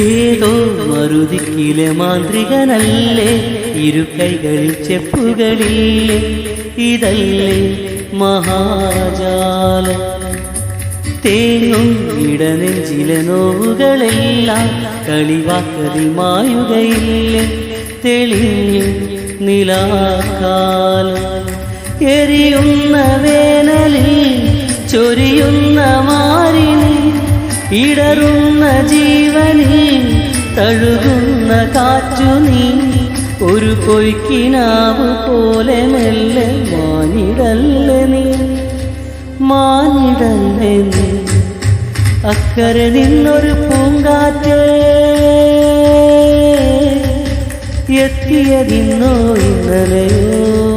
ഏതോ മറുതിക്കിലെ മാന്ത്രികനല്ലേ, ഇരു കൈകളിൽ ചെപ്പുകളില്ലേ, ഇതല്ലേ മഹാജാലം. തേങ്ങും ഇടനെഞ്ചിലെ നോവുകളെല്ലാം കളിവാക്കതിൽ മായുകയില്ലേ, തെളിഞ്ഞു നിലാക്കാലം. എരിയുന്ന വേനലിൽ ചൊരിയുന്ന മാറിന്, ഇടറുന്ന ജീവനിൽ തഴുകുന്ന കാറ്റു നീ. ഒരു പൊയ്ക്കിനാവ് പോലെ മെല്ലെ മാനിടല്ലേ നീ, മാനിടല്ലേ നീ. അക്കരെ നിന്നൊരു പൂങ്കാറ്റ് എത്തിയതിന്നോ ഇന്നലെയോ.